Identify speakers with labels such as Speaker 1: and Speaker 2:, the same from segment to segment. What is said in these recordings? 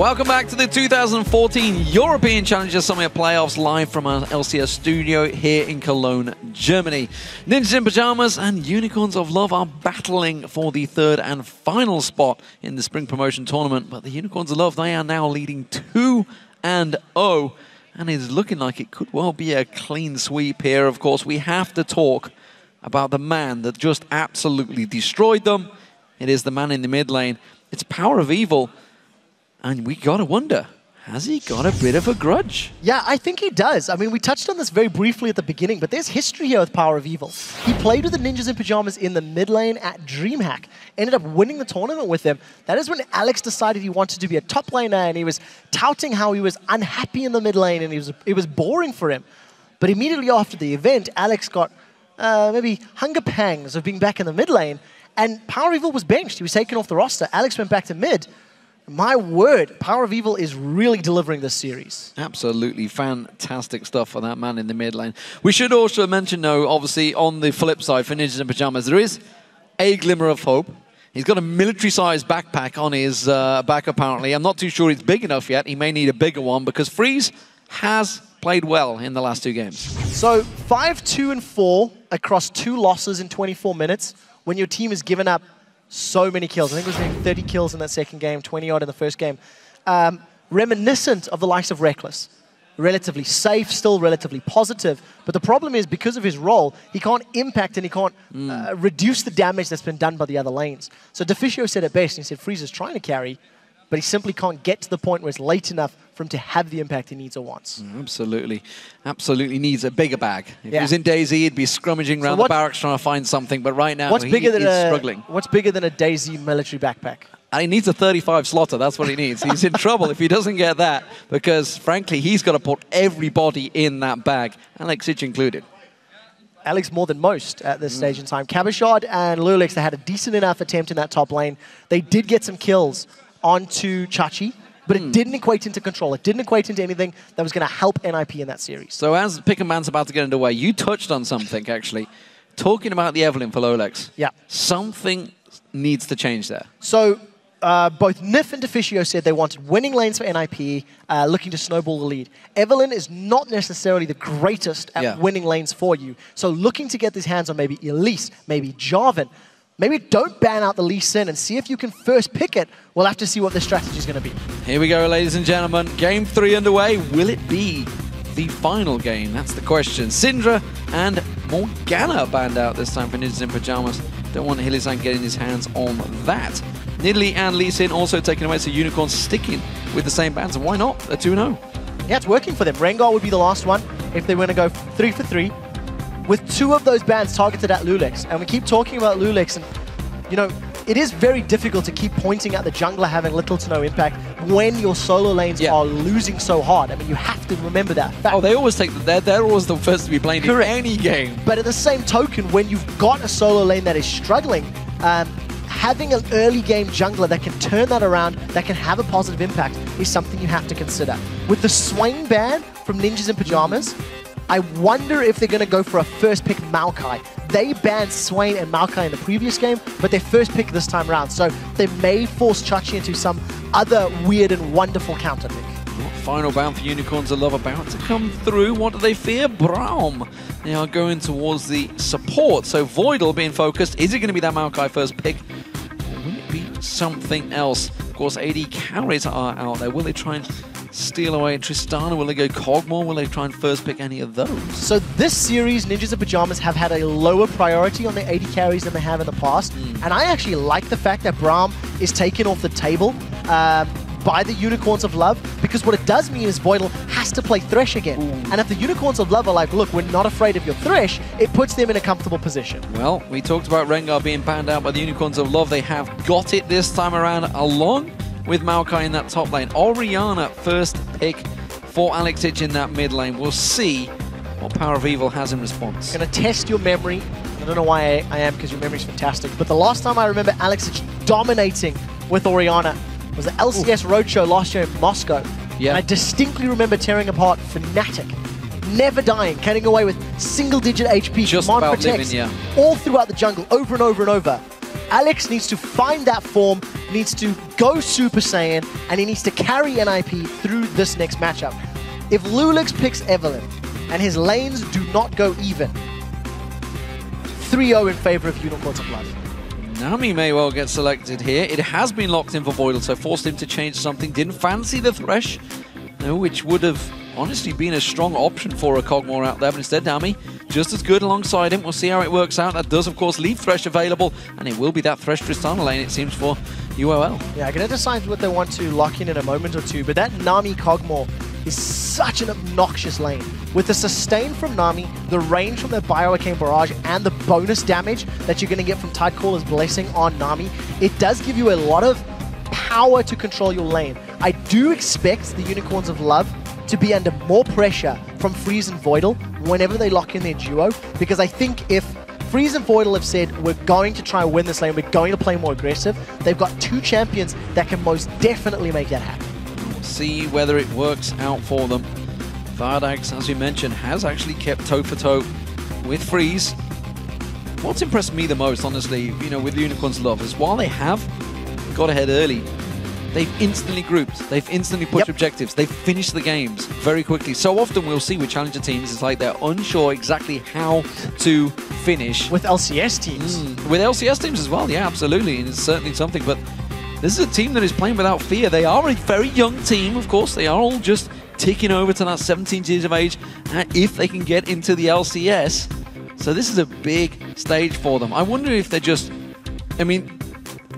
Speaker 1: Welcome back to the 2014 European Challenger Summit Playoffs, live from our LCS studio here in Cologne, Germany. Ninjas in Pajamas and Unicorns of Love are battling for the third and final spot in the Spring Promotion Tournament, but the Unicorns of Love, they are now leading 2-0, and it's looking like it could well be a clean sweep here. Of course, we have to talk about the man that just absolutely destroyed them. It is the man in the mid lane. It's Power of Evil. And we gotta wonder, has he got a bit of a grudge?
Speaker 2: Yeah, I think he does. I mean, we touched on this very briefly at the beginning, but there's history here with Power of Evil. He played with the Ninjas in Pajamas in the mid lane at DreamHack, ended up winning the tournament with them. That is when Alex decided he wanted to be a top laner, and he was touting how he was unhappy in the mid lane, and it was boring for him. But immediately after the event, Alex got maybe hunger pangs of being back in the mid lane, and Power of Evil was benched. He was taken off the roster. Alex went back to mid. My word, Power of Evil is really delivering this series.
Speaker 1: Absolutely fantastic stuff for that man in the mid lane. We should also mention, though, obviously, on the flip side for Ninjas in Pajamas, there is a glimmer of hope. He's got a military-sized backpack on his back, apparently. I'm not too sure it's big enough yet. He may need a bigger one because Freeze has played well in the last two games. So
Speaker 2: 5-2-4 across 2 losses in 24 minutes when your team has given up so many kills. I think it was maybe 30 kills in that second game, 20-odd in the first game. Reminiscent of the likes of Reckless. Relatively safe, still relatively positive. But the problem is, because of his role, he can't impact and he can't reduce the damage that's been done by the other lanes. So Deficio said it best. He said Freeze is trying to carry, but he simply can't get to the point where it's late enough for him to have the impact he needs or wants.
Speaker 1: Absolutely. Absolutely needs a bigger bag. If he was in DayZ, he'd be scrummaging around the barracks trying to find something, but right now he's struggling.
Speaker 2: What's bigger than a DayZ military backpack?
Speaker 1: And he needs a 35 slotter, that's what he needs. He's in trouble if he doesn't get that, because frankly, he's got to put everybody in that bag, Alex Sich included.
Speaker 2: Alex more than most at this stage in time. Cabochard and Lulix, they had a decent enough attempt in that top lane. They did get some kills onto Chachi, but it didn't equate into control. It didn't equate into anything that was going to help NIP in that series.
Speaker 1: So as Pick and Ban's about to get underway, you touched on something, actually. Talking about the Evelynn for Lulix.
Speaker 2: Yeah.
Speaker 1: Something needs to change there.
Speaker 2: So both Nif and Deficio said they wanted winning lanes for NIP, looking to snowball the lead. Evelynn is not necessarily the greatest at winning lanes for you. So looking to get his hands on maybe Elise, maybe Jarvan. Maybe don't ban out the Lee Sin and see if you can first pick it. We'll have to see what the strategy is going to be.
Speaker 1: Here we go, ladies and gentlemen. Game 3 underway. Will it be the final game? That's the question. Syndra and Morgana banned out this time for Ninjas in Pajamas. Don't want Hilisan getting his hands on that. Nidalee and Lee Sin also taken away, so Unicorns sticking with the same bans. And why not? They're 2-0.
Speaker 2: Yeah, it's working for them. Rengar would be the last one if they were to go 3 for 3. With 2 of those bans targeted at Lulix. And we keep talking about Lulix, and, you know, it is very difficult to keep pointing at the jungler having little to no impact when your solo lanes are losing so hard. I mean, you have to remember that fact.
Speaker 1: Oh, they always take they're always the first to be blamed in any game.
Speaker 2: But at the same token, when you've got a solo lane that is struggling, having an early game jungler that can turn that around, that can have a positive impact, is something you have to consider. With the Swain ban from Ninjas in Pajamas, I wonder if they're going to go for a first pick Maokai. They banned Swain and Maokai in the previous game, but their first pick this time around. So they may force Chachi into some other weird and wonderful counter pick.
Speaker 1: Final ban for Unicorns of Love about to come through. What do they fear? Braum. They are going towards the support. So Voidal being focused. Is it going to be that Maokai first pick? Or will it be something else? Of course, AD carries are out there. Will they try and steal away Tristana? Will they go Kog'Maw? Will they try and first pick any of those?
Speaker 2: So this series, Ninjas in Pajamas have had a lower priority on their AD carries than they have in the past. And I actually like the fact that Braum is taken off the table by the Unicorns of Love, because what it does mean is Voidal has to play Thresh again. And if the Unicorns of Love are like, look, we're not afraid of your Thresh, it puts them in a comfortable position.
Speaker 1: Well, we talked about Rengar being banned out by the Unicorns of Love. They have got it this time around, along with Maokai in that top lane. Orianna first pick for Alex Sich in that mid lane. We'll see what Power of Evil has in response.
Speaker 2: I'm going to test your memory. I don't know why I am, because your memory's fantastic. But the last time I remember Alex Sich dominating with Orianna was the LCS Roadshow last year in Moscow. And I distinctly remember tearing apart Fnatic. Never dying, getting away with single-digit HP,
Speaker 1: just
Speaker 2: command
Speaker 1: about
Speaker 2: protects,
Speaker 1: living,
Speaker 2: all throughout the jungle, over and over and over. Alex needs to find that form, needs to go Super Saiyan, and he needs to carry NIP through this next matchup. If Lulix picks Evelyn, and his lanes do not go even, 3-0 in favor of Unicorns of Love.
Speaker 1: Nami may well get selected here. It has been locked in for Voidal, so forced him to change something. Didn't fancy the Thresh, no, which would have honestly been a strong option for a Cogmore out there, but instead Nami just as good alongside him. We'll see how it works out. That does, of course, leave Thresh available, and it will be that Thresh Tristana lane, it seems, for UOL.
Speaker 2: Yeah, I'm going to decide what they want to lock in a moment or two, but that Nami Cogmore is such an obnoxious lane. With the sustain from Nami, the range from the Bioarcane Barrage, and the bonus damage that you're going to get from Tidecaller's Blessing on Nami, it does give you a lot of power to control your lane. I do expect the Unicorns of Love to be under more pressure from Freeze and Voidal whenever they lock in their duo, because I think if Freeze and Voidal have said, we're going to try and win this lane, we're going to play more aggressive, they've got two champions that can most definitely make that happen.
Speaker 1: See whether it works out for them. Vardax, as you mentioned, has actually kept toe-for-toe with Freeze. What's impressed me the most, honestly, you know, with Unicorns Love is while they have got ahead early, they've instantly grouped, they've instantly pushed objectives, they've finished the games very quickly. So often we'll see with challenger teams, it's like they're unsure exactly how to finish.
Speaker 2: With LCS teams.
Speaker 1: With LCS teams as well, yeah, absolutely. And it's certainly something, but this is a team that is playing without fear. They are a very young team, of course. They are all just ticking over to that 17 years of age, if they can get into the LCS. So this is a big stage for them. I wonder if they're just, I mean,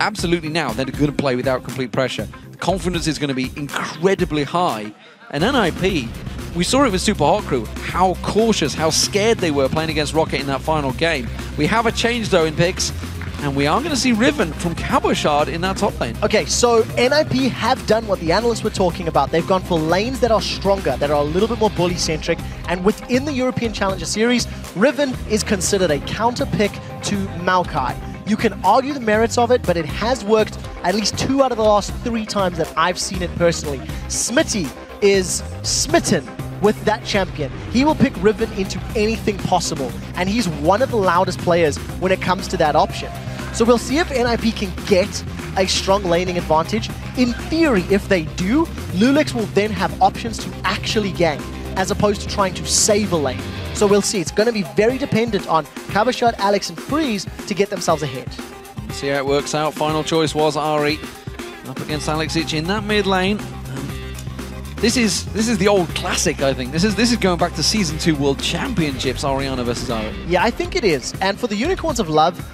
Speaker 1: absolutely now they're going to play without complete pressure. The confidence is going to be incredibly high. And NIP, we saw it with Super Hot Crew, how cautious, how scared they were playing against Rocket in that final game. We have a change though in picks. And we are going to see Riven from Cabochard in that top lane.
Speaker 2: Okay, so NIP have done what the analysts were talking about. They've gone for lanes that are stronger, that are a little bit more bully-centric. And within the European Challenger Series, Riven is considered a counter pick to Maokai. You can argue the merits of it, but it has worked at least 2 out of the last 3 times that I've seen it personally. Smitty is smitten with that champion. He will pick Riven into anything possible, and he's one of the loudest players when it comes to that option. So we'll see if NIP can get a strong laning advantage. In theory, if they do, Lulix will then have options to actually gank, as opposed to trying to save a lane. So we'll see. It's going to be very dependent on Cabochard, Alex, and Freeze to get themselves ahead.
Speaker 1: See how it works out. Final choice was Ari up against Alexic in that mid lane. This is the old classic, I think. This is going back to Season 2 World Championships, Ariana versus Ari.
Speaker 2: Yeah, I think it is. And for the Unicorns of Love,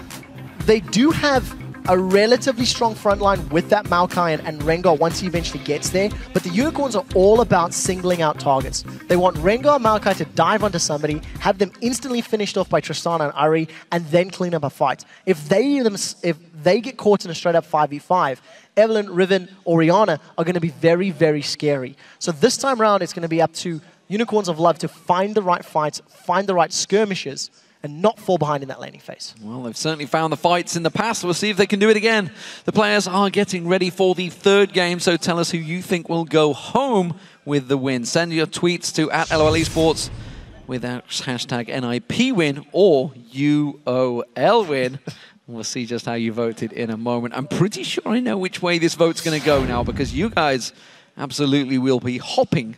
Speaker 2: they do have a relatively strong front line with that Maokai and Rengar once he eventually gets there, but the Unicorns are all about singling out targets. They want Rengar and Maokai to dive onto somebody, have them instantly finished off by Tristana and Ari, and then clean up a fight. If they get caught in a straight-up 5v5, Evelyn, Riven, Oriana are going to be very, very scary. So this time around, it's going to be up to Unicorns of Love to find the right fights, find the right skirmishes, and not fall behind in that laning phase.
Speaker 1: Well, they've certainly found the fights in the past. We'll see if they can do it again. The players are getting ready for the 3rd game, so tell us who you think will go home with the win. Send your tweets to @LOLesports with hashtag NIP win or UOL win. We'll see just how you voted in a moment. I'm pretty sure I know which way this vote's going to go now, because you guys absolutely will be hopping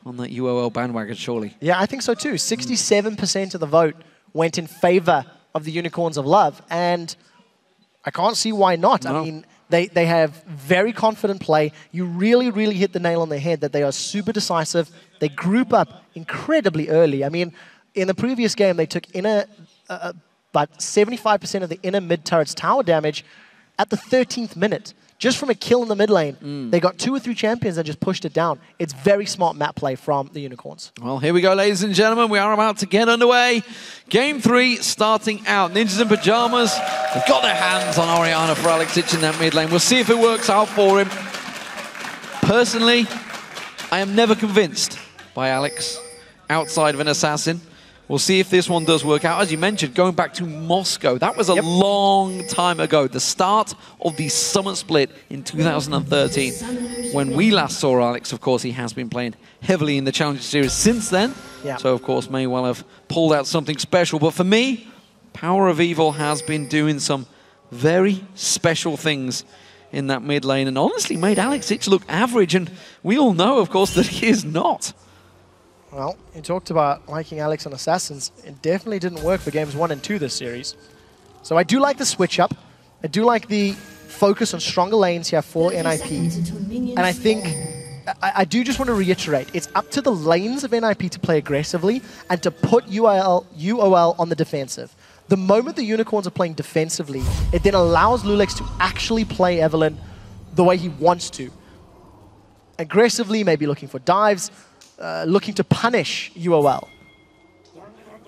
Speaker 1: on that UOL bandwagon, surely.
Speaker 2: Yeah, I think so too. 67% of the vote went in favor of the Unicorns of Love, and I can't see why not. No. I mean, they have very confident play. You really, really hit the nail on the head that they are super decisive. They group up incredibly early. I mean, in the previous game, they took about 75% of the inner mid turret's tower damage at the 13th minute. Just from a kill in the mid lane, they got 2 or 3 champions and just pushed it down. It's very smart map play from the Unicorns.
Speaker 1: Well, here we go, ladies and gentlemen. We are about to get underway. Game 3 starting out. Ninjas in Pajamas have got their hands on Oriana for Alexic in that mid lane. We'll see if it works out for him. Personally, I am never convinced by Alex outside of an assassin. We'll see if this one does work out. As you mentioned, going back to Moscow, that was a long time ago. The start of the summer split in 2013. When we last saw Alex, of course, he has been playing heavily in the Challenger Series since then. Yeah. So, of course, may well have pulled out something special. But for me, Power of Evil has been doing some very special things in that mid lane and honestly made Alex Ich look average, and we all know, of course, that he is not.
Speaker 2: Well, you talked about liking Alex on Assassins. It definitely didn't work for games 1 and 2 this series. So I do like the switch up. I do like the focus on stronger lanes here for NIP. And I think, I do just want to reiterate, it's up to the lanes of NIP to play aggressively and to put UOL on the defensive. The moment the Unicorns are playing defensively, it then allows Lulex to actually play Evelyn the way he wants to. Aggressively, maybe looking for dives, looking to punish UOL.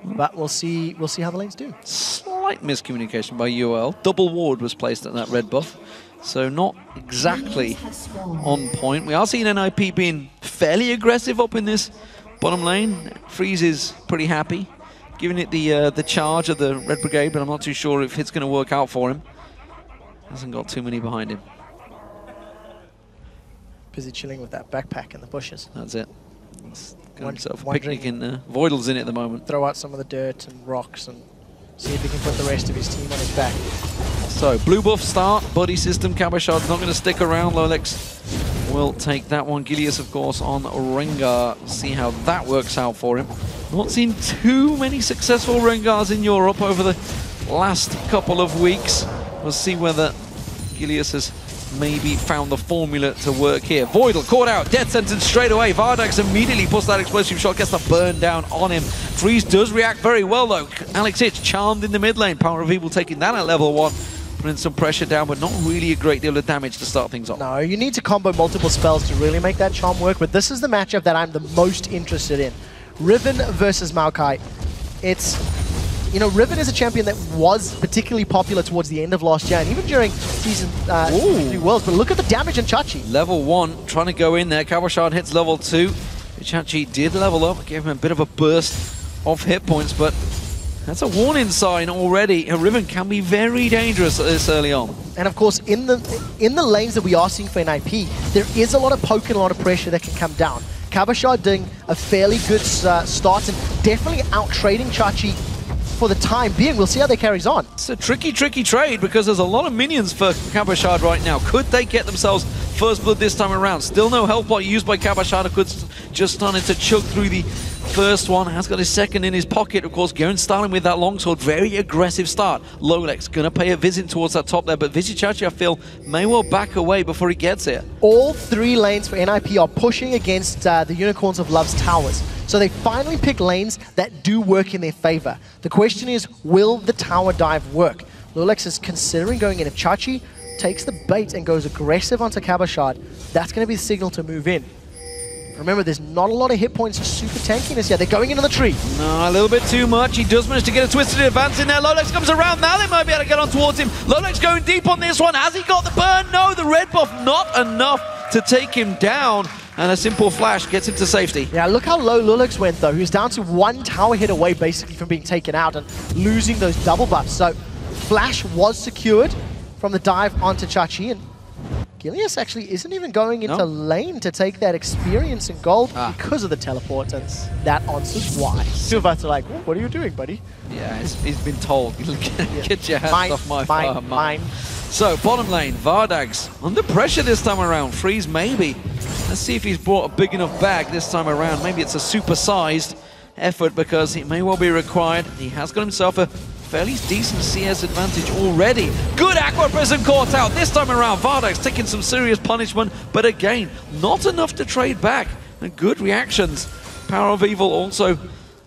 Speaker 2: But we'll see how the lanes do.
Speaker 1: Slight miscommunication by UOL. Double ward was placed at that red buff, so not exactly on point. We are seeing NIP being fairly aggressive up in this bottom lane. Freeze is pretty happy, giving it the charge of the Red Brigade, but I'm not too sure if it's going to work out for him. Hasn't got too many behind him.
Speaker 2: Busy chilling with that backpack in the bushes.
Speaker 1: That's it. He's got himself a picnic in Voidal's in it at the moment.
Speaker 2: Throw out some of the dirt and rocks and see if he can put the rest of his team on his back.
Speaker 1: So, blue buff start, buddy system. Cabashard's not going to stick around. Lolex will take that one. Gilius, of course, on Rengar. See how that works out for him. Not seen too many successful Rengars in Europe over the last couple of weeks. We'll see whether Gilius has maybe found the formula to work here. Voidal caught out, death sentence straight away. Vardax immediately puts that explosive shot, gets the burn down on him. Freeze does react very well though. Alex Ich charmed in the mid lane. Power of Evil taking that at level 1. Putting some pressure down, but not really a great deal of damage to start things off.
Speaker 2: No, you need to combo multiple spells to really make that charm work, but this is the matchup that I'm the most interested in. Riven versus Maokai. It's, you know, Riven is a champion that was particularly popular towards the end of last year, and even during season 3 Worlds, but look at the damage in Chachi.
Speaker 1: Level 1, trying to go in there. Cabashard hits level 2. Chachi did level up, gave him a bit of a burst of hit points, but that's a warning sign already. A Riven can be very dangerous this early on.
Speaker 2: And of course, in the lanes that we are seeing for NIP, there is a lot of poke and a lot of pressure that can come down. Cabashard doing a fairly good start and definitely out-trading Chachi for the time being. We'll see how that carries on.
Speaker 1: It's a tricky trade because there's a lot of minions for Cabashard right now. Could they get themselves first blood this time around? Still no health bot used by Cabashard. Just starting to choke through the first one. Has got his second in his pocket, of course. Garen starting with that longsword. Very aggressive start. Lolex going to pay a visit towards that top there, but Vizichachi, I feel, may well back away before he gets here.
Speaker 2: All 3 lanes for NIP are pushing against the Unicorns of Love's towers. So they finally pick lanes that do work in their favor. The question is, will the tower dive work? Lolex is considering going in. If Chachi takes the bait and goes aggressive onto Cabashard, that's going to be the signal to move in. Remember, there's not a lot of hit points for super tankiness here. They're going into the tree.
Speaker 1: No, a little bit too much. He does manage to get a twisted advance in there. Lolex comes around. Now they might be able to get on towards him. Lolex going deep on this one. Has he got the burn? No, the red buff not enough to take him down. And a simple flash gets him to safety.
Speaker 2: Yeah, look how low Lolex went, though. He was down to 1 tower hit away, basically, from being taken out and losing those double buffs. So, flash was secured from the dive onto Chachi, and Gilius actually isn't even going into lane to take that experience in gold because of the teleport, and that answers why. Two of us are like, what are you doing, buddy?
Speaker 1: Yeah, he's been told, get your hands off my farm.
Speaker 2: Mine.
Speaker 1: So, bottom lane, Vardags under pressure this time around. Freeze, maybe. Let's see if he's brought a big enough bag this time around. Maybe it's a super-sized effort because it may well be required. He has got himself a fairly decent CS advantage already. Good Aqua Prism caught out this time around. Vardags taking some serious punishment, but again, not enough to trade back. And good reactions. Power of Evil also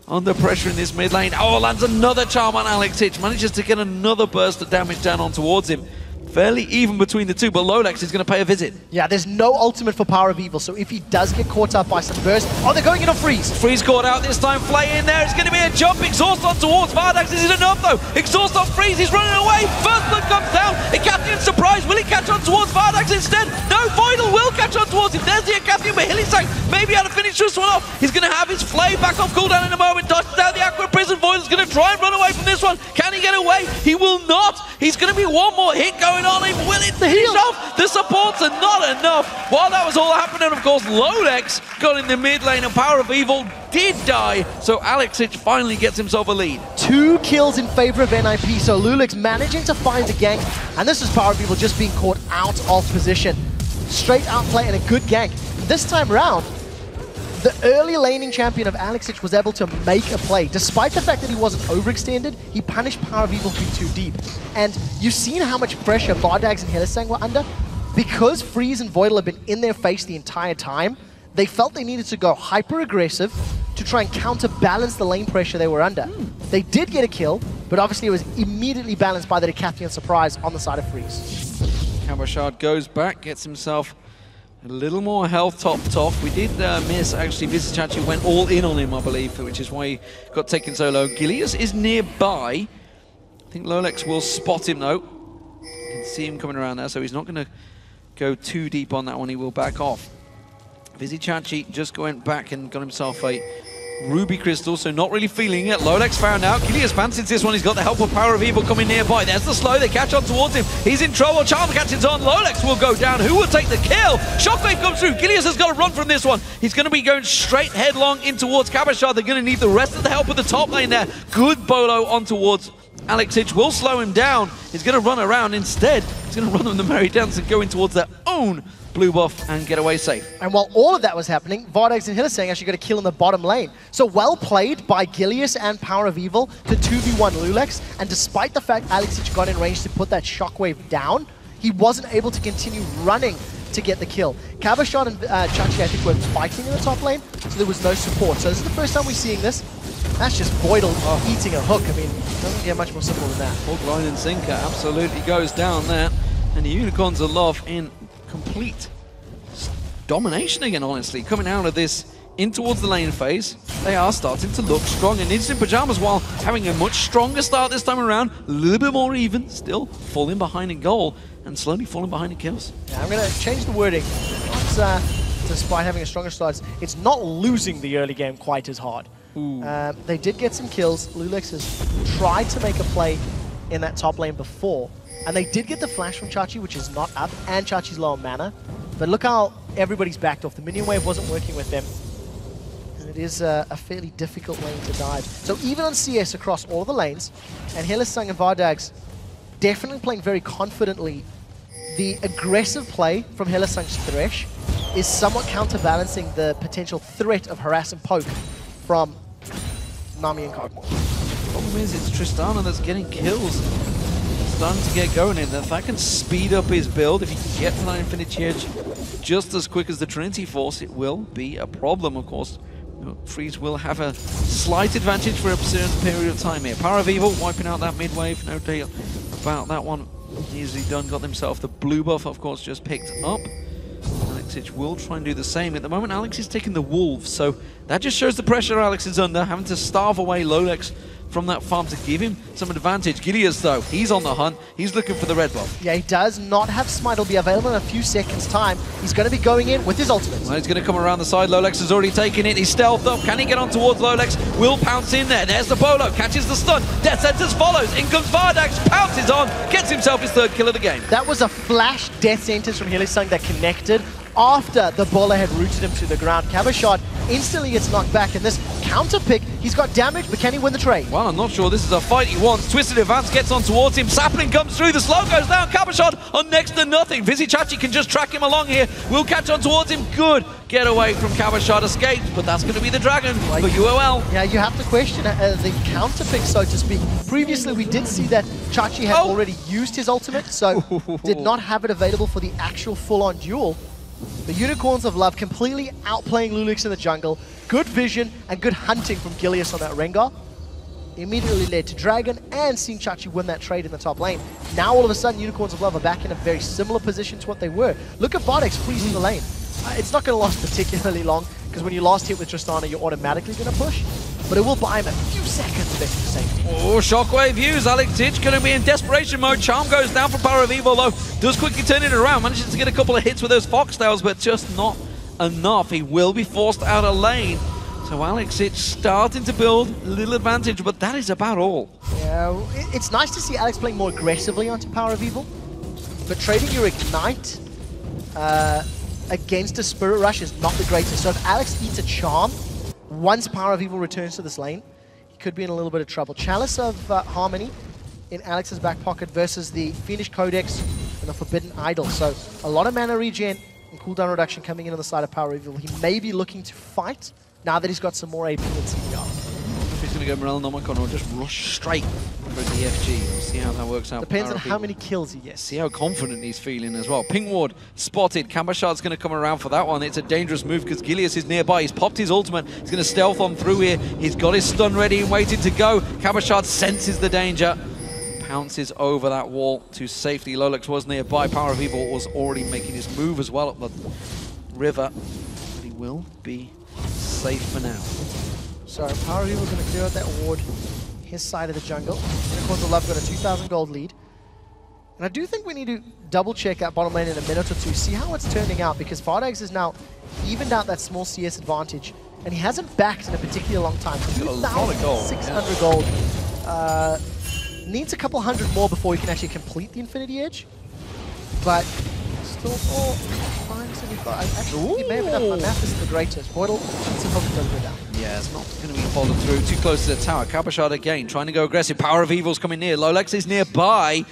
Speaker 1: under pressure in this mid lane. Oh, lands another charm on Alex Ich. Manages to get another burst of damage down on towards him. Fairly even between the two, but Lolex is going to pay a visit.
Speaker 2: Yeah, there's no ultimate for Power of Evil, so if he does get caught up by some burst... Oh, they're going in on Freeze!
Speaker 1: Freeze caught out this time, Flay in there. It's going to be a jump. Exhaust on towards Vardags. Is it enough, though? Exhaust on Freeze. He's running away. First blood comes down. Icathian surprise. Will he catch on towards Vardags instead? No, Voidal will catch on towards him. There's the Icathian, but Hillisang maybe able to finish this one off. He's going to have his Flay back off cooldown in a moment. Dodges down the Aqua Prism. Prison Void is going to try and run away from this one. Can he get away? He will not. He's going to be one more hit going on. Will it finish off? The supports are not enough. While that was all happening, of course, Lolex got in the mid lane and Power of Evil did die. So Alexic finally gets himself a lead. 2 kills in favor of NIP. So Lulex managing to find the gank. And this is Power of Evil just being caught out of position. Straight outplay and a good gank. This time round, the early laning champion of Alexic was able to make a play. Despite the fact that he wasn't overextended, he punished Power of Evil being too deep. And you've seen how much pressure Vardags and Hylissang were under. Because Freeze and Voidal have been in their face the entire time, they felt they needed to go hyper-aggressive to try and counterbalance the lane pressure they were under. They did get a kill, but obviously it was immediately balanced by the Decathlon surprise on the side of Freeze. Kabashard goes back, gets himself a little more health topped off. We did miss, actually, Vizicachi went all in on him, I believe, which is why he got taken so low. Gilius is nearby. I think Lolex will spot him, though. You can see him coming around there, so he's not going to go too deep on that one. He will back off. Vizicachi just went back and got himself a Ruby Crystal, so not really feeling it. Lolex found out. Gilius fancies this one. He's got the help of Power of Evil coming nearby. There's the slow. They catch on towards him. He's in trouble. Charm catches on. Lolex will go down. Who will take the kill? Shockwave comes through. Gilius has got to run from this one. He's going to be going straight headlong in towards Kabashard. They're going to need the rest of the help of the top lane there. Good bolo on towards Alexic. Will slow him down. He's going to run around instead. He's going to run on the Merry Dance and go in towards their own blue buff and get away safe. And while all of that was happening, Vardags and Hylissang actually got a kill in the bottom lane. So well played by Gilius and Power of Evil to 2v1 Lulex, and despite the fact Alexic got in range to put that shockwave down, he wasn't able to continue running to get the kill. Kabashard and Chachi, I think, were fighting in the top lane, so there was no support. So this is the first time we're seeing this. That's just Voidal eating a hook. I mean, it doesn't get much more simple than that. Hook, line, and sinker absolutely goes down there. And the Unicorns of Love in complete domination again, honestly. Coming out of this in towards the lane phase, they are starting to look strong. And Ninjas in Pajamas, while having a much stronger start this time around, a little bit more even, still falling behind in goal and slowly falling behind in kills. Yeah, I'm going to change the wording. Despite having a stronger start, it's not losing the early game quite as hard. They did get some kills. Lulex has tried to make a play in that top lane before, and they did get the flash from Chachi, which is not up, and Chachi's low on mana. But look how everybody's backed off. The minion wave wasn't working with them, and it is a fairly difficult lane to dive. So even on CS across all of the lanes, and Hylissang and Vardags definitely playing very confidently, the aggressive play from Hylissang's Thresh is somewhat counterbalancing the potential threat of harass and poke from Nami and Cogmore. The problem is it's Tristana that's getting kills. Starting to get going in. If that can speed up his build, if he can get to that Infinity Edge just as quick as the Trinity Force, it will be a problem, of course. Freeze will have a slight advantage for a certain period of time here. Power of Evil wiping out that mid wave, no deal about that one. Easily done, got himself the blue buff, of course, just picked up. Alexic will try and do the same. At the moment, Alex is taking the Wolves, so that just shows the pressure Alex is under, having to starve away Lolex from that farm to give him some advantage. Gilius, though, he's on the hunt. He's looking for the red buff. Yeah, he does not have Smite. Will be available in a few seconds' time. He's going to be going in with his ultimate. Well, he's going to come around the side. Lolex has already taken it. He's stealthed up. Can he get on towards Lolex? Will pounce in there. There's the bolo. Catches the stun. Death Sentence follows. In comes Vardags. Pounces on. Gets himself his third kill of the game. That was a flash Death Sentence from Hylissang that connected after the bowler had rooted him to the ground. Kabashard instantly gets knocked back, and this counter pick, he's got damage, but can he win the trade? Well, I'm not sure this is a fight he wants. Twisted Advance gets on towards him. Sapling comes through. The slow goes down. Kabashard on next to nothing. Vizicachi can just track him along here. Will catch on towards him. Good get away from Kabashard. Escaped, but that's going to be the dragon for UOL. Yeah, you have to question the counter pick, so to speak. Previously, we did see that Chachi had already used his ultimate, so did not have it available for the actual full-on duel. The Unicorns of Love completely outplaying Lulex in the jungle. Good vision and good hunting from Gilius on that Rengar. Immediately led to Dragon and seeing Chachi win that trade in the top lane. Now all of a sudden Unicorns of Love are back in a very similar position to what they were. Look at Vardags freezing the lane. It's not going to last particularly long, because when you last hit with Tristana, you're automatically going to push. But it will buy him a few seconds of extra safety. Oh, Shockwave views. Alexic going to be in desperation mode. Charm goes down for Power of Evil, though. Does quickly turn it around. Manages to get a couple of hits with those Foxtails, but just not enough. He will be forced out of lane. So So Alex, it's starting to build a little advantage, but that is about all.
Speaker 2: Yeah, it's nice to see Alex playing more aggressively onto Power of Evil, but trading your Ignite against a Spirit Rush is not the greatest. So if Alex eats a Charm, once Power of Evil returns to this lane, he could be in a little bit of trouble. Chalice of Harmony in Alex's back pocket versus the Fiendish Codex and the Forbidden Idol. So a lot of mana regen and cooldown reduction coming in on the side of Power of Evil. He may be looking to fight now that he's got some more AP and CPR.
Speaker 1: If he's going to go Morellonomicon or just rush straight for the FG. We'll see how that works out.
Speaker 2: Depends on how many kills he gets.
Speaker 1: See how confident he's feeling as well. Ping Ward spotted. Kabashard's going to come around for that one. It's a dangerous move because Gilius is nearby. He's popped his ultimate. He's going to stealth on through here. He's got his stun ready and waiting to go. Kabashard senses the danger. Pounces over that wall to safety. Lolex was nearby. Power of Evil was already making his move as well up the river. But he will be safe for now.
Speaker 2: So Power of Evil is going to clear out that ward his side of the jungle. Unicorns of Love got a 2,000 gold lead. And I do think we need to double check that bottom lane in a minute or two, see how it's turning out, because Vardags is now evened out that small CS advantage, and he hasn't backed in a particularly long time. 2,600 gold. Needs a couple hundred more before he can actually complete the Infinity Edge. But still, 575. Actually, he may have enough. My math isn't the greatest. Boydle, let's hope it doesn't go down.
Speaker 1: Yeah, it's not going to be followed through. Too close to the tower. Kabashard again, trying to go aggressive. Power of Evil's coming near. Lolex is nearby.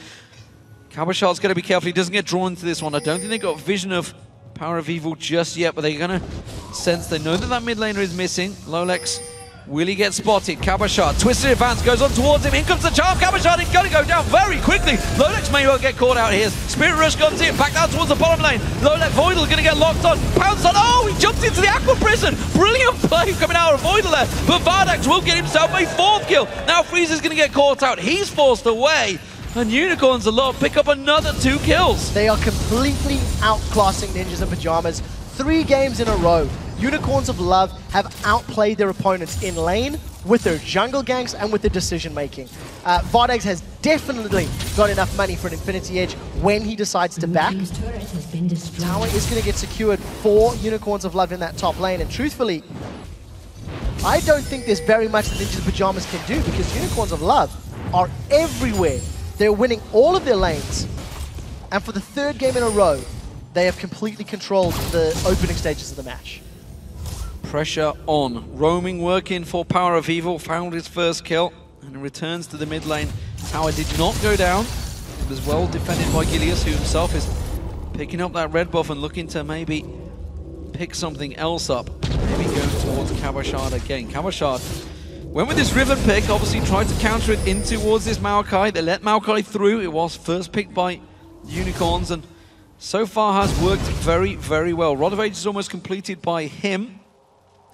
Speaker 1: Kabashard's got to be careful. He doesn't get drawn into this one. I don't think they got vision of Power of Evil just yet, but they're going to sense. They know that that mid laner is missing. Lolex, will he get spotted? Kabashard, twisted advance, goes on towards him. In comes the charm. Kabashard is going to go down very quickly. Lolex may well get caught out here. Spirit Rush comes in, back down towards the bottom lane. Lolex, Voidal going to get locked on. Pounce on. Oh, he jumps into the Aqua Prison. Brilliant play coming out of Voidal there. But Vardags will get himself a 4th kill. Now Freezer's going to get caught out. He's forced away. And Unicorns of Love pick up another 2 kills.
Speaker 2: They are completely outclassing Ninjas in Pajamas. 3 games in a row. Unicorns of Love have outplayed their opponents in lane with their jungle ganks and with their decision making. Vardags has definitely got enough money for an Infinity Edge when he decides to back. Tower is going to get secured for Unicorns of Love in that top lane, and truthfully, I don't think there's very much that Ninjas in Pajamas can do, because Unicorns of Love are everywhere. They're winning all of their lanes, and for the 3rd game in a row, they have completely controlled the opening stages of the match.
Speaker 1: Pressure on. Roaming working for Power of Evil, found his 1st kill, and returns to the mid lane. Tower did not go down. It was well defended by Gilius, who himself is picking up that red buff and looking to maybe pick something else up. Maybe going towards Kabashard again. Kabashard went with this Riven pick, obviously tried to counter it in towards this Maokai. They let Maokai through. It was first picked by Unicorns, and so far has worked very, very well. Rod of Ages is almost completed by him.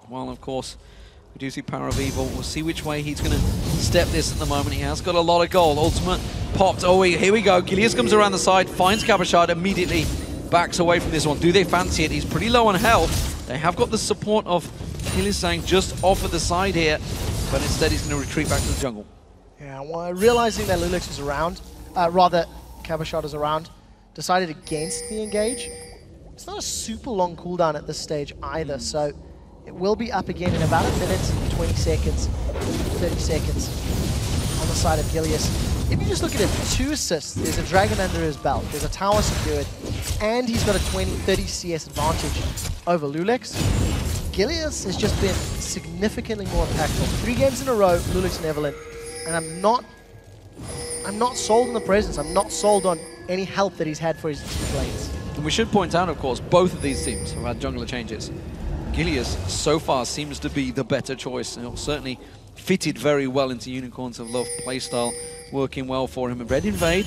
Speaker 1: While, of course, we do see Power of Evil. We'll see which way he's going to step this at the moment. He has got a lot of gold. Ultimate popped. Oh, here we go. Gilius comes around the side, finds Kabashard, immediately backs away from this one. Do they fancy it? He's pretty low on health. They have got the support of Kilisang just off at the side here, but instead he's going to retreat back to the jungle.
Speaker 2: Yeah, well, realizing that Lulix is around, rather, Kabashard is around, decided against the engage. It's not a super long cooldown at this stage either, so it will be up again in about a minute, 20 seconds, 30 seconds on the side of Gilius. If you just look at it, 2 assists, there's a dragon under his belt, there's a tower secured, and he's got a 20-30 CS advantage over Lulix. Gilius has just been significantly more impactful. 3 games in a row, Lulix Neverland, and I'm not sold on the presence, I'm not sold on any help that he's had for his team lanes.
Speaker 1: And we should point out, of course, both of these teams have had jungler changes. Gilius so far seems to be the better choice. And certainly fitted very well into Unicorns of Love playstyle, working well for him. And Red Invade,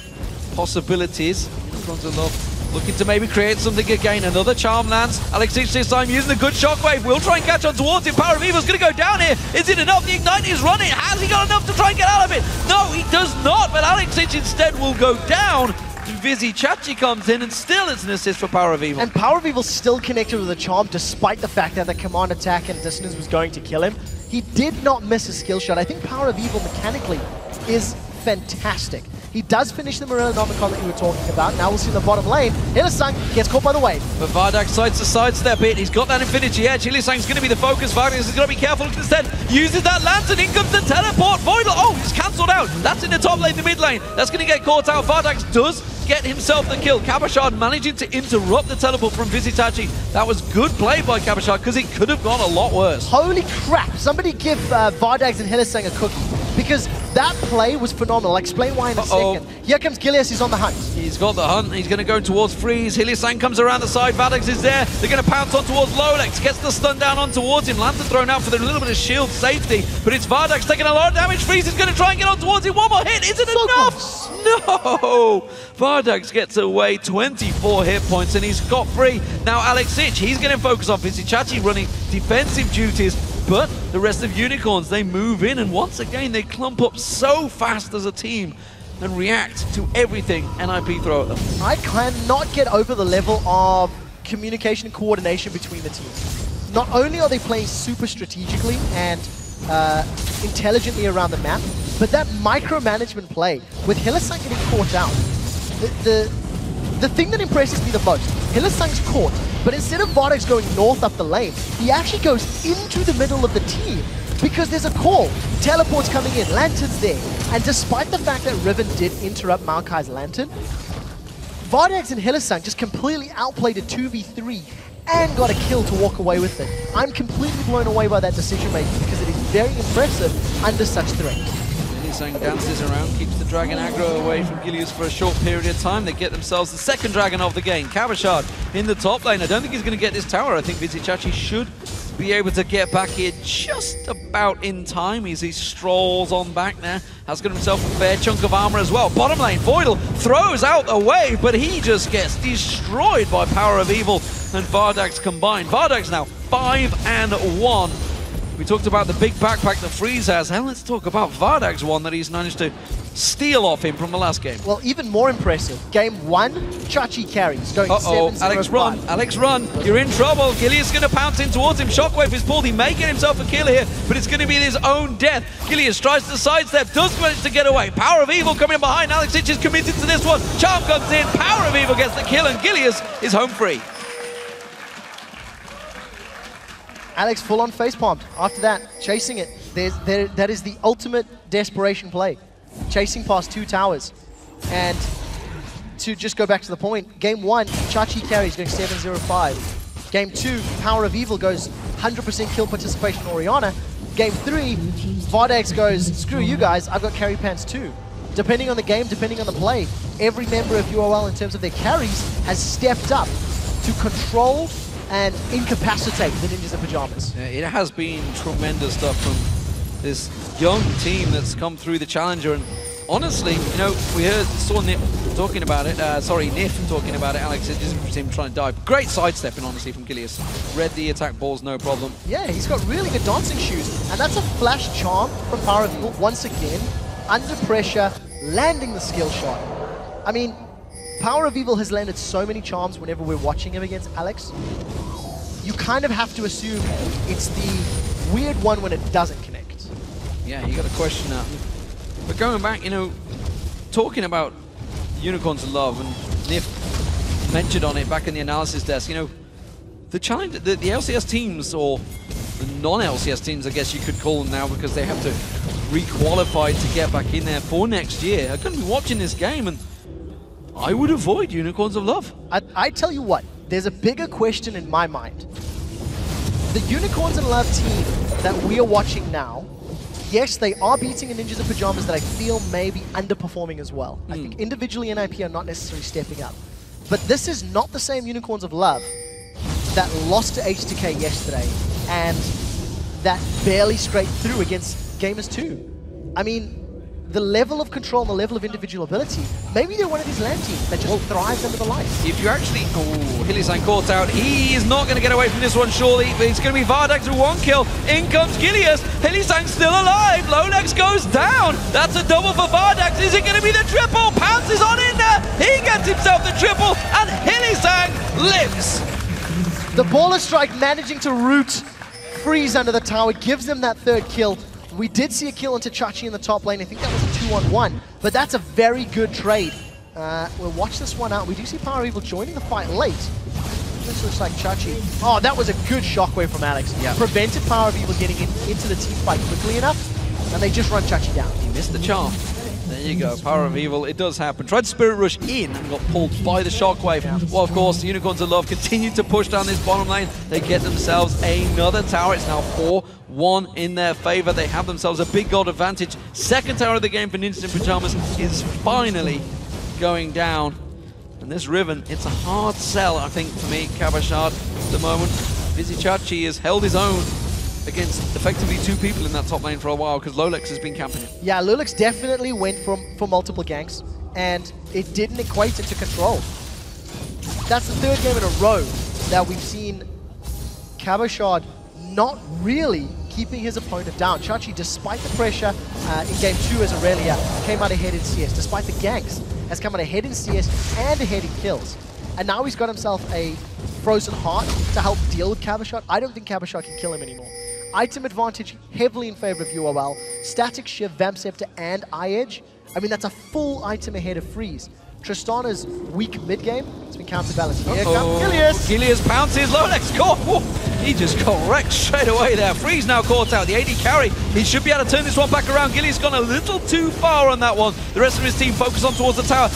Speaker 1: possibilities. Unicorns of Love looking to maybe create something again. Another charm lands. Alex H this time using the good shockwave. Will try and catch on towards him. Power of Evil's going to go down here. Is it enough? The Ignite is running. Has he got enough to try and get out of it? No, he does not. But Alex H instead will go down. Vizzy Chachi comes in, and still it's an assist for Power of Evil.
Speaker 2: And Power of Evil still connected with a charm, despite the fact that the command attack and dissonance was going to kill him. He did not miss a skill shot. I think Power of Evil mechanically is fantastic. He does finish the Morellonomicon that you were talking about. Now we'll see in the bottom lane. Hylissang gets caught by the wave.
Speaker 1: But Vardak decides to sidestep it. He's got that Infinity Edge. Hylissang's going to be the focus. Vardak is going to be careful instead. Uses that Lantern. In comes the teleport. Voidal. Oh, he's cancelled out. That's in the top lane, the mid lane. That's going to get caught out. Vardak does get himself the kill. Kabashard managing to interrupt the teleport from Visitachi. That was good play by Kabashard because it could have gone a lot worse.
Speaker 2: Holy crap. Somebody give Vardags and Hylissang a cookie. Because that play was phenomenal. I'll explain why in a second. Here comes Gilius, he's on the hunt.
Speaker 1: He's got the hunt, he's going to go towards Freeze. Hylissang comes around the side, Vardags is there. They're going to pounce on towards Lolex, gets the stun down on towards him. Lantern thrown out for the little bit of shield safety, but it's Vardags taking a lot of damage. Freeze is going to try and get on towards him. One more hit, isn't it enough?
Speaker 2: Close.
Speaker 1: No! Vardags gets away, 24 hit points, and he's got free. Now Alex Ich, he's going to focus on Visitachi running defensive duties. But the rest of Unicorns, they move in, and once again, they clump up so fast as a team and react to everything NIP throw at them.
Speaker 2: I cannot get over the level of communication and coordination between the teams. Not only are they playing super strategically and intelligently around the map, but that micromanagement play with Hylissang getting caught out. The thing that impresses me the most, Hylissang's caught, but instead of Vardags going north up the lane, he actually goes into the middle of the team because there's a call. Teleport's coming in, Lantern's there. And despite the fact that Riven did interrupt Maokai's Lantern, Vardags and Hylissang just completely outplayed a 2v3 and got a kill to walk away with it. I'm completely blown away by that decision making because it is very impressive under such threat.
Speaker 1: Hylissang dances around, keeps the dragon aggro away from Gilius for a short period of time. They get themselves the second dragon of the game. Kabashard in the top lane. I don't think he's going to get this tower. I think Visitachi should be able to get back here just about in time as he strolls on back there. Has got himself a fair chunk of armor as well. Bottom lane, Voidal throws out the wave, but he just gets destroyed by Power of Evil and Vardags combined. Vardags now 5-1. We talked about the big backpack that Freeze has. Now let's talk about Vardags one that he's managed to steal off him from the last game.
Speaker 2: Well, even more impressive. Game 1, Chachi carries, going 7-0-5.
Speaker 1: Alex, run. Alex, run. You're in trouble. Gilius going to pounce in towards him. Shockwave is pulled. He may get himself a kill here, but it's going to be his own death. Gilius tries to sidestep, does manage to get away. Power of Evil coming in behind. Alex Ich is committed to this one. Charm comes in. Power of Evil gets the kill, and Gilius is home free.
Speaker 2: Alex full on facepalmed. After that, chasing it. That is the ultimate desperation play. Chasing past 2 towers. And to just go back to the point, game 1, Chachi carries going 7-0-5. Game 2, Power of Evil goes 100% kill participation Orianna. Game 3, Vardags goes, screw you guys, I've got carry pants too. Depending on the game, depending on the play, every member of UOL in terms of their carries has stepped up to control and incapacitate the Ninjas in Pajamas.
Speaker 1: Yeah, it has been tremendous stuff from this young team that's come through the Challenger, and honestly, you know, we saw Nif talking about it, Nif talking about it, Alex, it just him trying to dive. Great sidestepping, honestly, from Gilius. Read the attack balls, no problem.
Speaker 2: Yeah, he's got really good dancing shoes, and that's a flash charm from Power of Evil, once again, under pressure, landing the skill shot. I mean, Power of Evil has landed so many charms whenever we're watching him against Alex. You kind of have to assume it's the weird one when it doesn't connect.
Speaker 1: Yeah, you got to question that. But going back, you know, talking about Unicorns of Love, and Nif mentioned on it back in the analysis desk, you know, the challenge, the LCS teams, or the non-LCS teams, I guess you could call them now, because they have to re-qualify to get back in there for next year. I couldn't be watching this game, and I would avoid Unicorns of Love.
Speaker 2: I tell you what, there's a bigger question in my mind. The Unicorns of Love team that we are watching now, yes, they are beating a Ninjas in Pajamas that I feel may be underperforming as well. I think individually NIP are not necessarily stepping up. But this is not the same Unicorns of Love that lost to H2K yesterday and that barely scraped through against Gamers 2. I mean, the level of control and the level of individual ability, maybe they're one of these LAN teams that just thrives under the lights.
Speaker 1: If you actually... Oh, Hylissang caught out. He is not going to get away from this one, surely. But it's going to be Vardags with 1 kill. In comes Gilius. Hylissang's still alive. Lolex goes down. That's a double for Vardags. Is it going to be the triple? Pounce is on in there. He gets himself the triple. And Hylissang lives.
Speaker 2: The Baller Strike managing to root Freeze under the tower gives them that 3rd kill. We did see a kill into Chachi in the top lane. I think that was a 2-on-1, but that's a very good trade. We'll watch this one out. We do see Power Evil joining the fight late. This looks like Chachi. Oh, that was a good shockwave from Alex.
Speaker 1: Yeah.
Speaker 2: Prevented Power Evil getting into the team fight quickly enough, and they just run Chachi down.
Speaker 1: He missed the charm. There you go, Power of Evil, it does happen. Tried to Spirit Rush in and got pulled by the Shockwave. Well, of course, the Unicorns of Love continue to push down this bottom lane. They get themselves another tower. It's now 4-1 in their favor. They have themselves a big gold advantage. Second tower of the game for Ninjas in Pajamas is finally going down. And this Riven, it's a hard sell, I think, for me, Kabashard, at the moment. Busy Chachi has held his own against effectively two people in that top lane for a while because Lolex has been camping it.
Speaker 2: Yeah, Lolex definitely went for multiple ganks, and it didn't equate into control. That's the third game in a row that we've seen Kabashard not really keeping his opponent down. Chachi, despite the pressure in Game 2 as Aurelia, came out ahead in CS. Despite the ganks, has come out ahead in CS and ahead in kills. And now he's got himself a Frozen Heart to help deal with Kabashard. I don't think Kabashard can kill him anymore. Item advantage heavily in favor of UOL. Static Shiv, Vamp Scepter, and Eye-Edge. I mean, that's a full item ahead of Freeze. Tristana's weak mid-game. It's been counterbalanced. Here comes Gilius.
Speaker 1: Gilius pounces. Lolex caught. Whoa. He just got wrecked straight away there. Freeze now caught out. The AD carry. He should be able to turn this one back around. Gilius gone a little too far on that one. The rest of his team focus on towards the tower.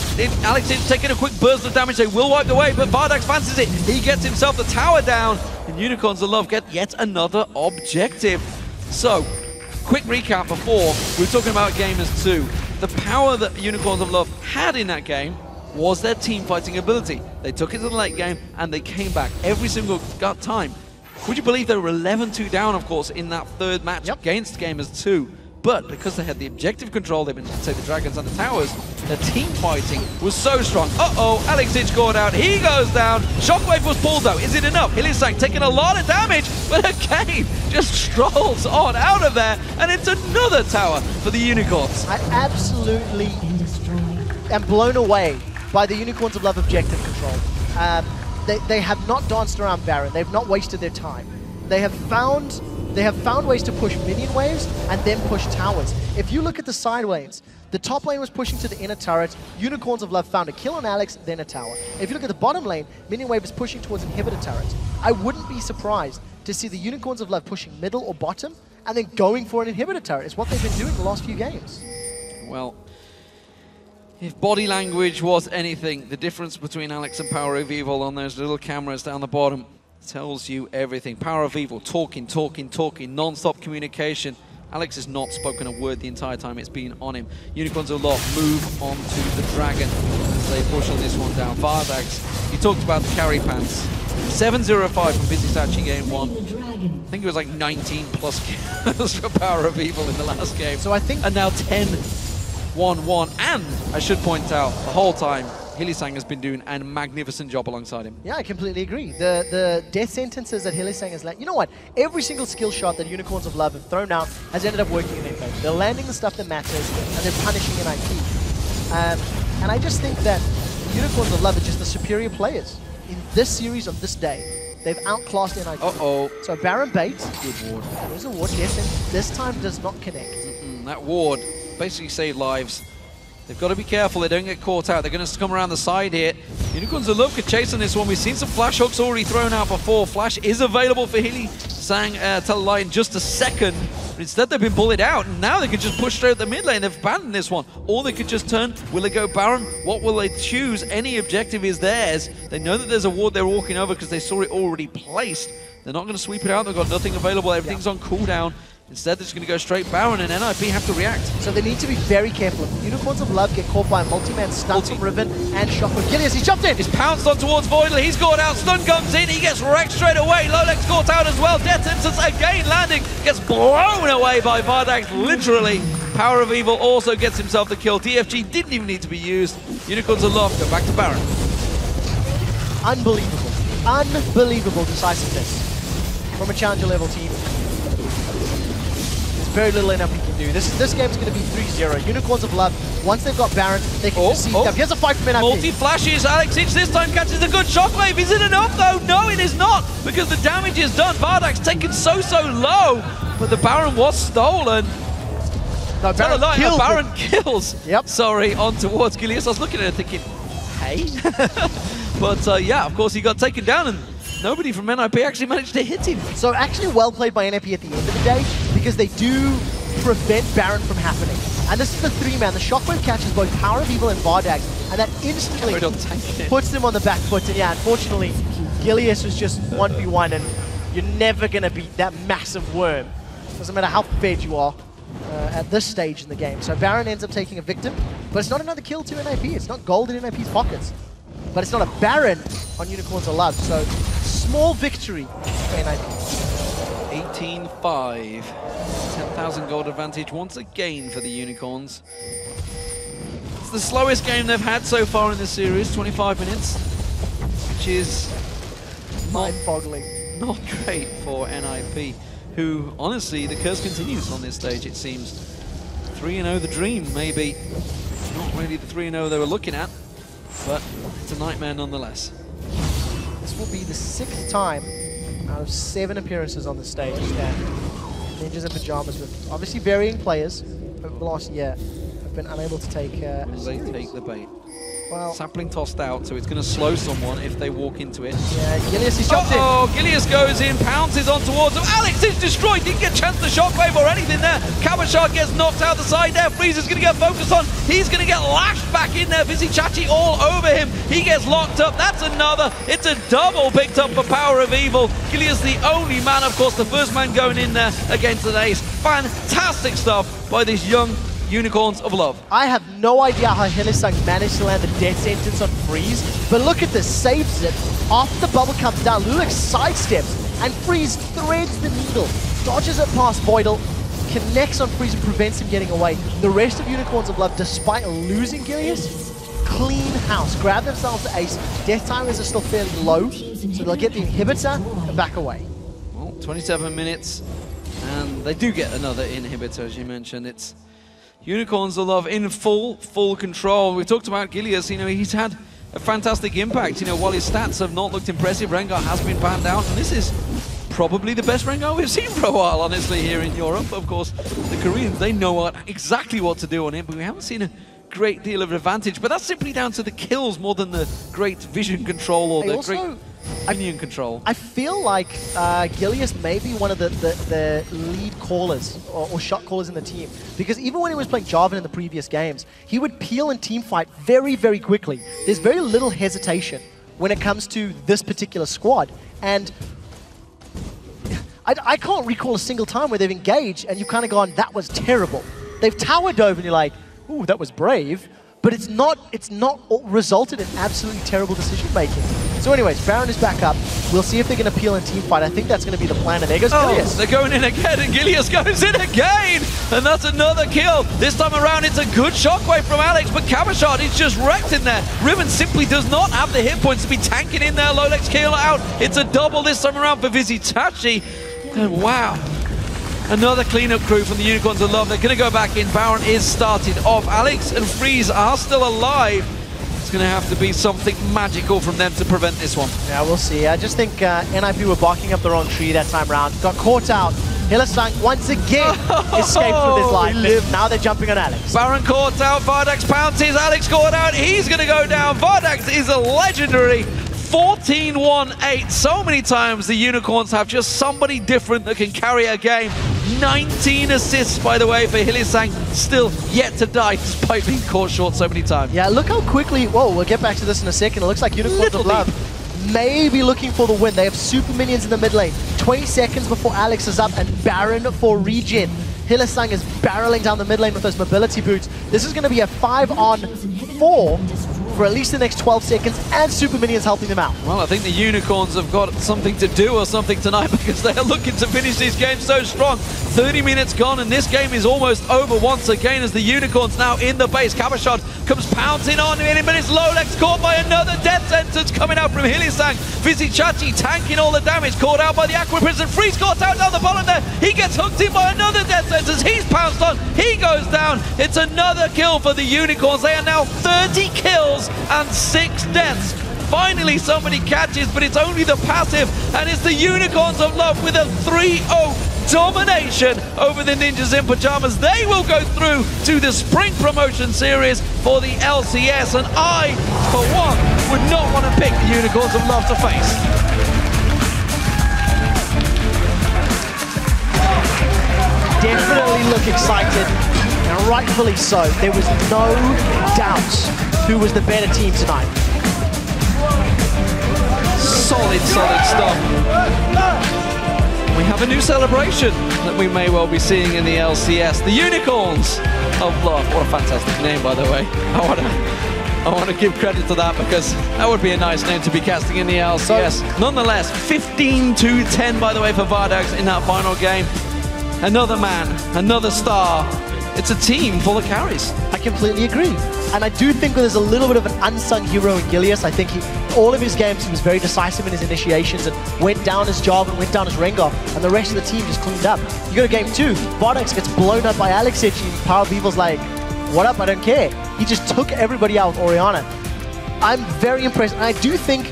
Speaker 1: Alex is taking a quick burst of damage. They will wipe the way, but Vardax fancies it. He gets himself the tower down. And Unicorns of Love get yet another objective. So, quick recap before. We were talking about Gamers 2. The power that Unicorns of Love had in that game was their team fighting ability. They took it to the late game and they came back every single time. Would you believe they were 11-2 down, of course, in that third match against Gamers 2? But because they had the objective control, they've been, say, the Dragons and the Towers, their team fighting was so strong. Uh-oh, Alex Itch got out. He goes down. Shockwave was pulled, though. Is it enough? Hillisang taking a lot of damage, but again, just strolls on out of there, and it's another tower for the Unicorns.
Speaker 2: I absolutely am blown away by the Unicorns of Love objective control. They have not danced around Baron. They've not wasted their time. They have found ways to push minion waves and then push towers. If you look at the side lanes, the top lane was pushing to the inner turret. Unicorns of Love found a kill on Alex, then a tower. If you look at the bottom lane, minion wave is pushing towards inhibitor turrets. I wouldn't be surprised to see the Unicorns of Love pushing middle or bottom and then going for an inhibitor turret. It's what they've been doing the last few games.
Speaker 1: Well, if body language was anything, the difference between Alex and Power of Evil on those little cameras down the bottom tells you everything. Power of Evil, talking, non-stop communication. Alex has not spoken a word the entire time it's been on him. Unicorns of Love move on to the Dragon as they push on this one down. Vardax, you talked about the carry pants. 7-0-5 from Busy Sachi game 1. I think it was like 19 plus kills for Power of Evil in the last game.
Speaker 2: So I think,
Speaker 1: and now 10-1-1. And I should point out, the whole time, Hillisang has been doing a magnificent job alongside him.
Speaker 2: Yeah, I completely agree. The death sentences that Hillisang has landed, you know what? Every single skill shot that Unicorns of Love have thrown out has ended up working in their favor. They're landing the stuff that matters, and they're punishing an IP. And I just think that Unicorns of Love are just the superior players in this series on this day. They've outclassed NIP.
Speaker 1: Uh-oh.
Speaker 2: So Baron bait.
Speaker 1: Good ward.
Speaker 2: There's a ward, yes, and this time does not connect.
Speaker 1: That ward basically saved lives. They've got to be careful they don't get caught out. They're going to come around the side here. Unicorns of Love could chase on this one. We've seen some flash hooks already thrown out before. Flash is available for Hillisang to light in just a second. But instead they've been bullied out. And now they can just push straight up the mid lane. They've abandoned this one. Or they could just turn. Will they go Baron? What will they choose? Any objective is theirs. They know that there's a ward they're walking over because they saw it already placed. They're not going to sweep it out. They've got nothing available. Everything's on cooldown. Instead, they're just going to go straight Baron, and NIP have to react.
Speaker 2: So they need to be very careful. If Unicorns of Love get caught by a multi-man stun from Riven and Shockwave. Gilius, he's jumped in!
Speaker 1: He's pounced on towards Voidler, he's got out, stun comes in, he gets wrecked straight away. Lolex caught out as well, death sentence again landing, gets blown away by Vardax, literally. Power of Evil also gets himself the kill. DFG didn't even need to be used. Unicorns of Love go back to Baron.
Speaker 2: Unbelievable. Unbelievable decisiveness from a challenger level team. Very little NIP can do. This game is going to be 3-0. Unicorns of Love, once they've got Baron, they can just see them. Here's a fight from NIP.
Speaker 1: Multi-flashes, Alex Itch this time catches a good shockwave. Is it enough though? No, it is not, because the damage is done. Vardax taken so low, but the Baron was stolen.
Speaker 2: No, Baron kills
Speaker 1: Baron kills.
Speaker 2: Yep.
Speaker 1: Sorry, on towards Gilius. I was looking at it thinking, hey? But yeah, of course he got taken down and nobody from NIP actually managed to hit him.
Speaker 2: So actually well played by NIP at the end of the day, because they do prevent Baron from happening. And this is the 3-man. The Shockwave catches both Power of Evil and Vardags, and that instantly puts them on the back foot. And yeah, unfortunately, Gilius was just 1v1, and you're never going to beat that massive worm. Doesn't matter how fed you are at this stage in the game. So Baron ends up taking a victim, but it's not another kill to NIP. It's not gold in NIP's pockets. But it's not a Baron on Unicorns of Love. So small victory for NIP.
Speaker 1: 18-5. 10,000 gold advantage once again for the Unicorns. It's the slowest game they've had so far in this series, 25 minutes, which is
Speaker 2: mind-boggling.
Speaker 1: Not great for NIP, who, honestly, the curse continues on this stage, it seems. 3-0 the dream, maybe. Not really the 3-0 they were looking at, but it's a nightmare nonetheless.
Speaker 2: This will be the 6th time out of 7 appearances on the stage that Ninjas in Pajamas, with obviously varying players over the last year, have been unable to take a series.
Speaker 1: They take the bait.
Speaker 2: Well,
Speaker 1: Sapling tossed out, so it's going to slow someone if they walk into it.
Speaker 2: Yeah, Gilius is jumped in.
Speaker 1: Oh, Gilius goes in, pounces on towards him. Alex is destroyed. Didn't get a chance to shockwave or anything there. Kabashar gets knocked out the side there. Freeze is going to get focused on. He's going to get lashed back in there. Vizichachi all over him. He gets locked up. That's another. It's a double picked up for Power of Evil. Gilius the only man, of course, the first man going in there against the Ace. Fantastic stuff by this young Unicorns of Love.
Speaker 2: I have no idea how Hylissang managed to land the death sentence on Freeze, but look at this, saves it. After the bubble comes down, Lulik sidesteps, and Freeze threads the needle, dodges it past Voidal, connects on Freeze and prevents him getting away. The rest of Unicorns of Love, despite losing Gilius, clean house, grab themselves the ace. Death timers are still fairly low, so they'll get the inhibitor and back away.
Speaker 1: Well, 27 minutes, and they do get another inhibitor, as you mentioned. It's Unicorns of Love in full control. We talked about Gilius, you know, he's had a fantastic impact. You know, while his stats have not looked impressive, Rengar has been banned out, and this is probably the best Rengar we've seen for a while, honestly, here in Europe. Of course, the Koreans, they know exactly what to do on him, but we haven't seen a great deal of advantage. But that's simply down to the kills more than the great vision control or the great minion control. I
Speaker 2: feel like Gilius may be one of the lead callers or shot callers in the team, because even when he was playing Jarvan in the previous games, he would peel and team fight very, very quickly. There's very little hesitation when it comes to this particular squad, and I can't recall a single time where they've engaged and you've kind of gone, that was terrible. They've tower dove and you're like, ooh, that was brave, but it's not resulted in absolutely terrible decision making. So anyways, Baron is back up. We'll see if they're going to peel and team fight. I think that's going to be the plan, and there goes Gilius.
Speaker 1: They're going in again, and Gilius goes in again! And that's another kill. This time around, it's a good shockwave from Alex, but Kabashard is just wrecked in there. Riven simply does not have the hit points to be tanking in there. Lolex kill out. It's a double this time around for Vizichachi. And wow. Another cleanup crew from the Unicorns of Love. They're going to go back in. Baron is started off. Alex and Freeze are still alive. It's going to have to be something magical from them to prevent this one.
Speaker 2: Yeah, we'll see. I just think NIP were barking up the wrong tree that time round. Got caught out. Hylissang once again escaped with his life. Now they're jumping on Alex.
Speaker 1: Baron caught out. Vardax pounces. Alex caught out. He's going to go down. Vardax is a legendary 14-1-8. So many times the Unicorns have just somebody different that can carry a game. 19 assists, by the way, for Hylissang. Still yet to die, despite being caught short so many times.
Speaker 2: Yeah, look how quickly... Whoa, we'll get back to this in a second. It looks like Unicorns of Love may be looking for the win. They have super minions in the mid lane. 20 seconds before Alex is up, and Baron for regen. Hylissang is barreling down the mid lane with those mobility boots. This is going to be a 5-on-4 for at least the next 12 seconds, and super minions helping them out.
Speaker 1: Well, I think the Unicorns have got something to do or something tonight, because they are looking to finish these games so strong. 30 minutes gone, and this game is almost over once again as the Unicorns now in the base. Kabashard comes pouncing on in, but it's Lolex caught by another death sentence coming out from Hylissang. Vizichachi tanking all the damage, caught out by the Aqua Prison. Freeze caught out down the bottom there. He gets hooked in by another death sentence. He's pounced on. He goes down. It's another kill for the Unicorns. They are now 30 kills and 6 deaths. Finally somebody catches, but it's only the passive, and it's the Unicorns of Love with a 3-0 domination over the Ninjas in Pajamas. They will go through to the Spring Promotion Series for the LCS, and I, for one, would not want to pick the Unicorns of Love to face.
Speaker 2: Definitely look excited, and rightfully so. There was no doubt who was the better team tonight.
Speaker 1: Solid, solid stuff. We have a new celebration that we may well be seeing in the LCS. The Unicorns of Love. What a fantastic name, by the way. I want to give credit to that because that would be a nice name to be casting in the LCS. Nonetheless, 15-10, by the way, for Vardags in that final game. Another man, another star. It's a team full of carries.
Speaker 2: I completely agree. And I do think there's a little bit of an unsung hero in Gilius. I think all of his games, he was very decisive in his initiations and went down his job and went down his Rengar, and the rest of the team just cleaned up. You go to game 2, Vardags gets blown up by Alex Itchy, and Power of Evil's like, what up, I don't care. He just took everybody out with Orianna. I'm very impressed, and I do think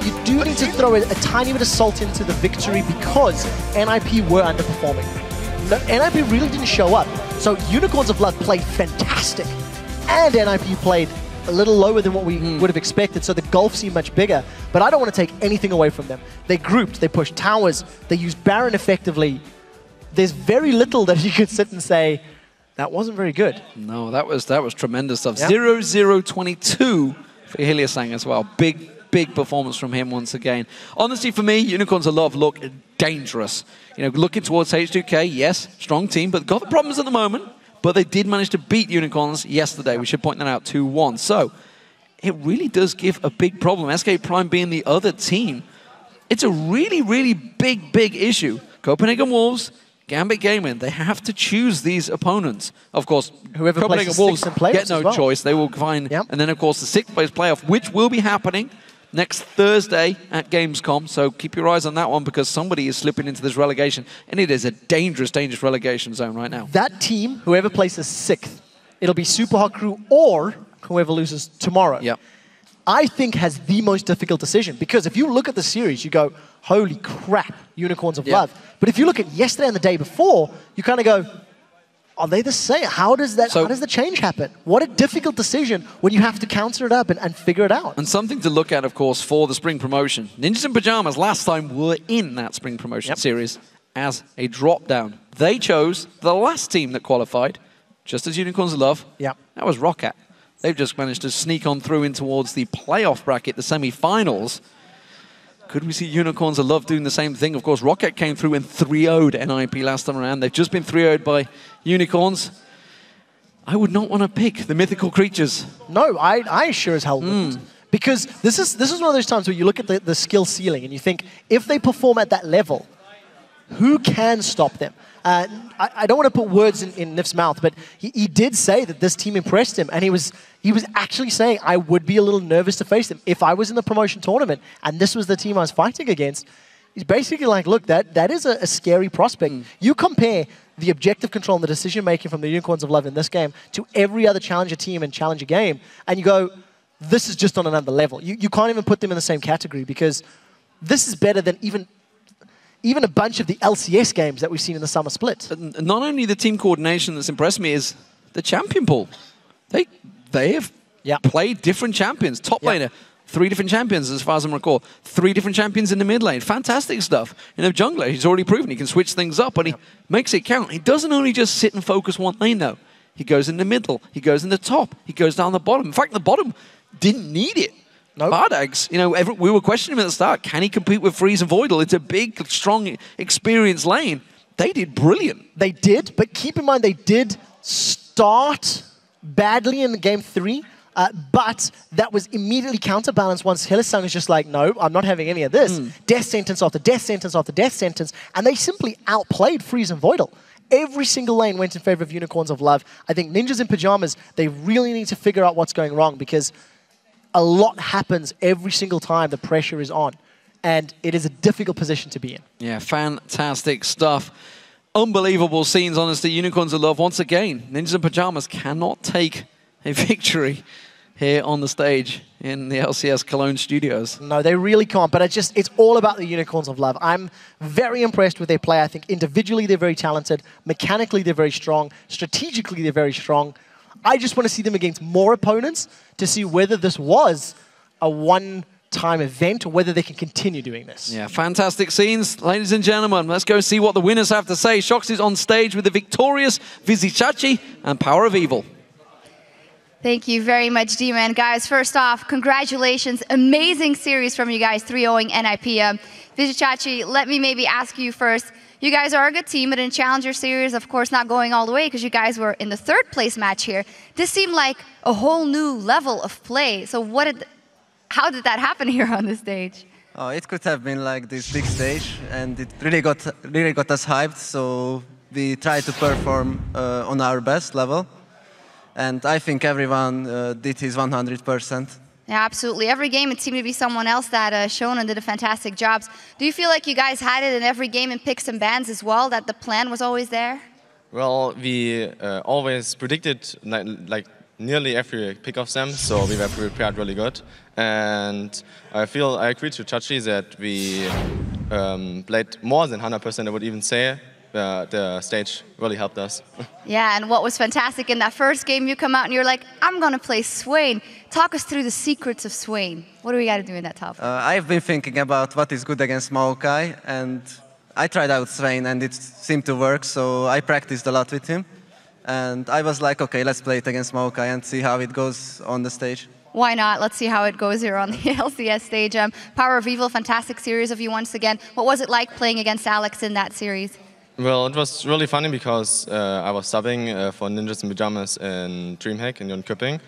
Speaker 2: you do need to throw a tiny bit of salt into the victory because NIP were underperforming. NIP really didn't show up. So Unicorns of Love played fantastic, and NIP played a little lower than what we would have expected, so the gulf seemed much bigger. But I don't want to take anything away from them. They grouped, they pushed towers, they used Baron effectively. There's very little that you could sit and say, that wasn't very good.
Speaker 1: No, that was tremendous stuff.
Speaker 2: Yep.
Speaker 1: 0-0-22 for Heliosang as well. Big performance from him once again. Honestly, for me, Unicorns of Love look dangerous. You know, looking towards H2K, yes, strong team, but got the problems at the moment. But they did manage to beat Unicorns yesterday. We should point that out, 2-1. So it really does give a big problem. SK Prime being the other team, it's a really, really big issue. Copenhagen Wolves, Gambit Gaming, they have to choose these opponents. Of course,
Speaker 2: whoever
Speaker 1: Copenhagen Wolves get no choice. They will find,
Speaker 2: yep.
Speaker 1: And then of course the 6th place playoff, which will be happening next Thursday at Gamescom. So keep your eyes on that one because somebody is slipping into this relegation, and it is a dangerous relegation zone right now.
Speaker 2: That team, whoever places 6th, it'll be Super Hot Crew or whoever loses tomorrow.
Speaker 1: Yep.
Speaker 2: I think has the most difficult decision because if you look at the series, you go, holy crap, Unicorns of Love. But if you look at yesterday and the day before, you kind of go, are they the same? How does the change happen? What a difficult decision when you have to counter it up and figure it out.
Speaker 1: And something to look at, of course, for the Spring Promotion. Ninjas in Pajamas last time were in that Spring Promotion series as a drop-down. They chose the last team that qualified, just as Unicorns of Love.
Speaker 2: Yep.
Speaker 1: That was Rocket. They've just managed to sneak on through in towards the playoff bracket, the semi-finals. Could we see Unicorns of Love doing the same thing? Of course, Rocket came through and 3-0'd NIP last time around. They've just been 3-0'd by Unicorns. I would not want to pick the mythical creatures.
Speaker 2: No, I sure as hell wouldn't. Because this is one of those times where you look at the skill ceiling and you think, if they perform at that level, who can stop them? I don't want to put words in Nif's mouth, but he did say that this team impressed him, and he was actually saying, I would be a little nervous to face them if I was in the promotion tournament and this was the team I was fighting against. He's basically like, look, that is a scary prospect. You compare the objective control and the decision-making from the Unicorns of Love in this game to every other Challenger team and Challenger game, and you go, this is just on another level. You can't even put them in the same category because this is better than even a bunch of the LCS games that we've seen in the summer split.
Speaker 1: Not only the team coordination that's impressed me is the champion pool. They have played different champions. Top laner, 3 different champions as far as I recall. 3 different champions in the mid lane. Fantastic stuff. You know, jungler, he's already proven he can switch things up and he makes it count. He doesn't only just sit and focus one lane though. He goes in the middle, he goes in the top, he goes down the bottom. In fact, the bottom didn't need it.
Speaker 2: Nope.
Speaker 1: Vardags, you know, we were questioning him at the start. Can he compete with Freeze and Voidal? It's a big, strong, experienced lane. They did brilliant.
Speaker 2: They did, but keep in mind they did start badly in game 3, but that was immediately counterbalanced once Heliosang was just like, no, I'm not having any of this. Death sentence after death sentence after death sentence, and they simply outplayed Freeze and Voidal. Every single lane went in favor of Unicorns of Love. I think Ninjas in Pajamas, they really need to figure out what's going wrong because a lot happens every single time the pressure is on. And it is a difficult position to be in.
Speaker 1: Yeah, fantastic stuff. Unbelievable scenes, honestly. Unicorns of Love, once again, Ninjas in Pajamas cannot take a victory here on the stage in the LCS Cologne studios.
Speaker 2: No, they really can't, but it's all about the Unicorns of Love. I'm very impressed with their play. I think individually they're very talented, mechanically they're very strong, strategically they're very strong. I just want to see them against more opponents to see whether this was a one-time event or whether they can continue doing this.
Speaker 1: Yeah, fantastic scenes. Ladies and gentlemen, let's go see what the winners have to say. Shox is on stage with the victorious Vizicsacsi and Power of Evil.
Speaker 3: Thank you very much, D-Man. Guys, first off, congratulations. Amazing series from you guys, 3-0ing NIP. Vizicsacsi, let me maybe ask you first. You guys are a good team, but in Challenger Series, of course, not going all the way because you guys were in the third place match here. This seemed like a whole new level of play. So how did that happen here on the stage?
Speaker 4: Oh, it could have been like this big stage, and it really got us hyped. So we tried to perform on our best level. And I think everyone did his 100%.
Speaker 3: Yeah, absolutely. Every game, it seemed to be someone else that shone and did a fantastic job. Do you feel like you guys had it in every game in picks and bans as well, that the plan was always there?
Speaker 5: Well, we always predicted like nearly every pick of them, so we were prepared really good. And I agree to Chachi that we played more than 100%, I would even say. The stage really helped us.
Speaker 3: Yeah, and what was fantastic in that first game, you come out and you're like, I'm going to play Swain. Talk us through the secrets of Swain. What do we got to do in that top?
Speaker 4: I've been thinking about what is good against Maokai, and I tried out Swain, and it seemed to work, so I practiced a lot with him. And I was like, okay, let's play it against Maokai and see how it goes on the stage.
Speaker 3: Why not? Let's see how it goes here on the LCS stage. Power of Evil, fantastic series of you once again. What was it like playing against Alex in that series?
Speaker 5: Well, it was really funny because I was subbing for Ninjas in Pyjamas in DreamHack in Jönköping.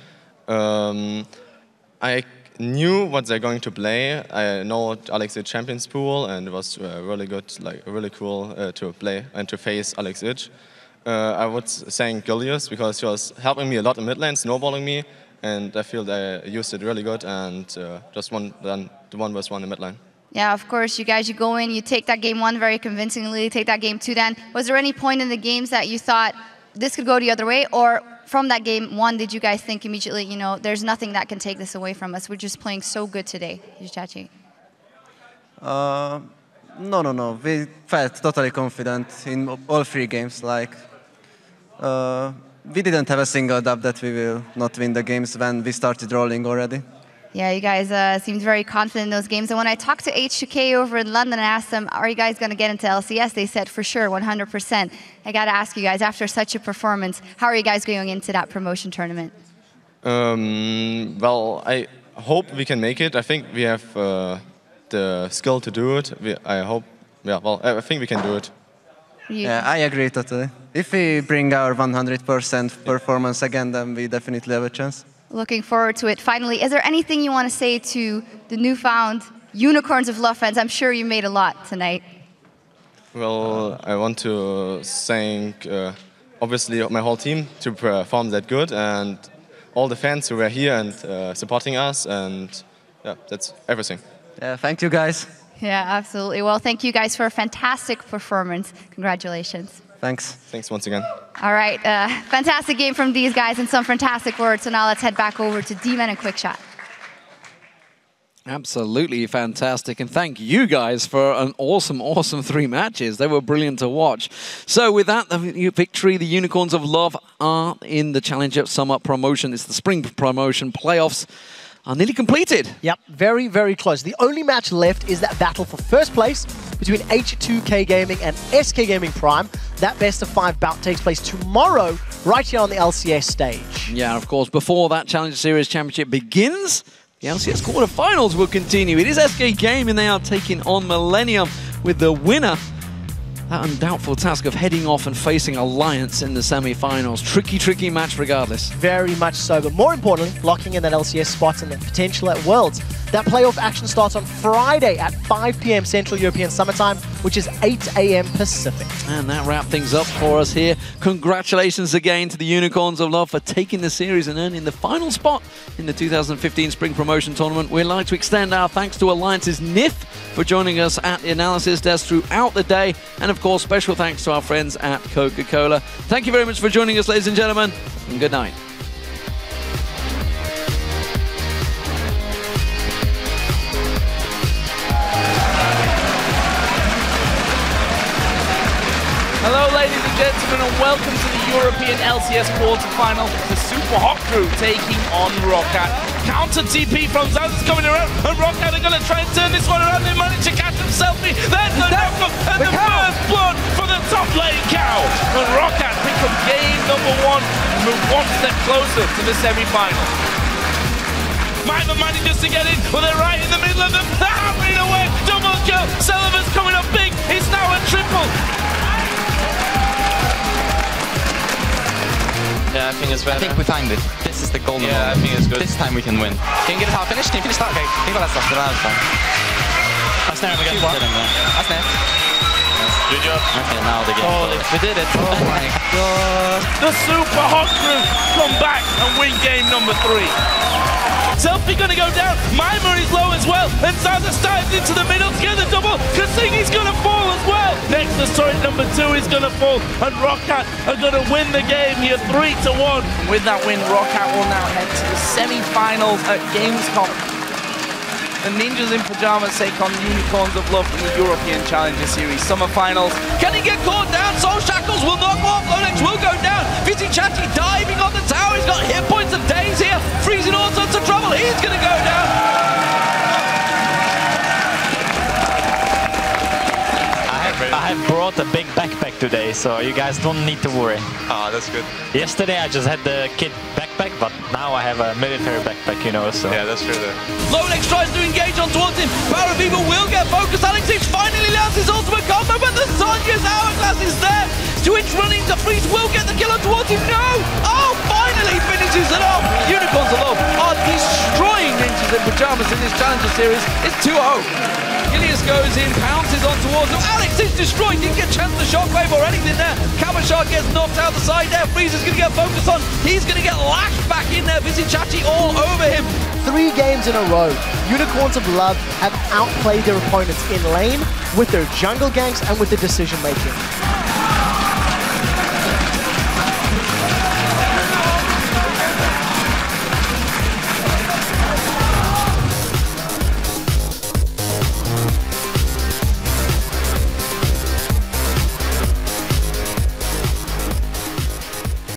Speaker 5: I knew what they're going to play. I know Alex Itch Champions Pool, and it was really good, like really cool to play and to face Alex Itch. I would thank Gilius because he was helping me a lot in mid lane, snowballing me, and I feel that I used it really good and just won the 1v1 in mid lane.
Speaker 3: Yeah, of course, you guys, you go in, you take that game 1 very convincingly, take that game 2 then. Was there any point in the games that you thought this could go the other way? Or from that game 1, did you guys think immediately, you know, there's nothing that can take this away from us? We're just playing so good today, Vizicsacsi.
Speaker 4: No. We felt totally confident in all 3 games. Like, we didn't have a single doubt that we will not win the games when we started rolling already.
Speaker 3: Yeah, you guys seemed very confident in those games. And when I talked to H2K over in London and asked them, are you guys going to get into LCS? They said, for sure, 100%. I got to ask you guys, after such a performance, how are you guys going into that promotion tournament?
Speaker 5: Well, I hope we can make it. I think we have the skill to do it. I think we can do it.
Speaker 4: Yeah, I agree totally. If we bring our 100% performance again, then we definitely have a chance.
Speaker 3: Looking forward to it. Finally, is there anything you want to say to the newfound Unicorns of Love fans? I'm sure you made a lot tonight.
Speaker 5: Well, I want to thank, obviously, my whole team to perform that good, and all the fans who were here and supporting us, and yeah, that's everything.
Speaker 4: Yeah, thank you, guys.
Speaker 3: Yeah, absolutely. Well, thank you guys for a fantastic performance. Congratulations.
Speaker 4: Thanks.
Speaker 5: Thanks once again.
Speaker 3: All right, fantastic game from these guys and some fantastic words. So now let's head back over to D-Man and Quickshot.
Speaker 1: Absolutely fantastic. And thank you guys for an awesome 3 matches. They were brilliant to watch. So with that, the victory, the Unicorns of Love are in the Challenger Summer promotion. It's the Spring promotion playoffs. Are nearly completed.
Speaker 2: Yep, very, very close. The only match left is that battle for first place between H2K Gaming and SK Gaming Prime. That best of 5 bout takes place tomorrow, right here on the LCS stage.
Speaker 1: Yeah, of course, before that Challenger Series Championship begins, the LCS quarterfinals will continue. It is SK Gaming, they are taking on Millennium with the winner. That undoubtful task of heading off and facing Alliance in the semi-finals. Tricky match regardless.
Speaker 2: Very much so, but more importantly, locking in that LCS spot and the potential at Worlds. That playoff action starts on Friday at 5 p.m. Central European Summertime, which is 8 a.m. Pacific.
Speaker 1: And that wraps things up for us here. Congratulations again to the Unicorns of Love for taking the series and earning the final spot in the 2015 Spring Promotion Tournament. We'd like to extend our thanks to Alliance's NIF for joining us at the analysis desk throughout the day. And of course, special thanks to our friends at Coca-Cola. Thank you very much for joining us, ladies and gentlemen, and good night.
Speaker 6: gentlemen, and welcome to the European LCS quarterfinal. The Super Hot Crew taking on Roccat. Counter TP from Zaz is coming around, and Roccat are going to try and turn this one around. They manage to catch him selfie. There's the knockup, and the first blood for the top lane cow. And Roccat pick up game number 1 and move one step closer to the semi-final. Magma manages to get in, but they're right in the middle of them. They're hammering away. Double kill. Sullivan's coming up big. It's now a triple.
Speaker 7: Yeah, I think it's better.
Speaker 8: I think we timed it. This is the golden
Speaker 7: Yeah,
Speaker 8: moment.
Speaker 7: I think it's good.
Speaker 8: This time we can win. Can you get a tower finish? Can you finish that? Okay, think about that stuff.
Speaker 7: I snare him again.
Speaker 8: I snare.
Speaker 7: Good job.
Speaker 8: Okay, now the game.
Speaker 7: Holy, we did it.
Speaker 8: Oh my god.
Speaker 6: The Super Hot Crew come back and win game number 3. Selfie gonna go down, Mima is low as well, and Zaza dives into the middle to get the double. Kasingi's gonna fall as well. Next, the turret number 2 is gonna fall, and Roccat are gonna win the game here 3-1. And with that win, Roccat will now head to the semi-finals at Gamescom. The Ninjas in Pajamas take on Unicorns of Love in the European Challenger Series Summer Finals. Can he get caught down? Soul Shackles will knock off. Lonex will go down. Vizichachi diving on the tower. He's got hit points of days here. Freezing all sorts of trouble. He's going to go down.
Speaker 9: I have brought a big backpack today, so you guys don't need to worry.
Speaker 7: Ah, that's good.
Speaker 9: Yesterday I just had the kid backpack, but now I have a military backpack, you know, so...
Speaker 7: Yeah, that's true though.
Speaker 6: Lonex tries to engage on towards him. Power of Evil will get focused. Alex H finally lands his ultimate combo, but the Sonya's hourglass is there. Twitch running to Freeze will get the kill on towards him. No! Oh, finally finishes it off. Unicorns of Love are destroying Ninjas in Pajamas in this Challenger Series. It's 2-0. Gilius goes in, pounces on towards him. Alex is destroyed. Didn't get a chance to shockwave or anything there. Kabashar gets knocked out the side there. Freeze is going to get focused on. He's going to get lashed back in there. Vizichachi all over him.
Speaker 2: 3 games in a row, Unicorns of Love have outplayed their opponents in lane with their jungle ganks and with their decision making.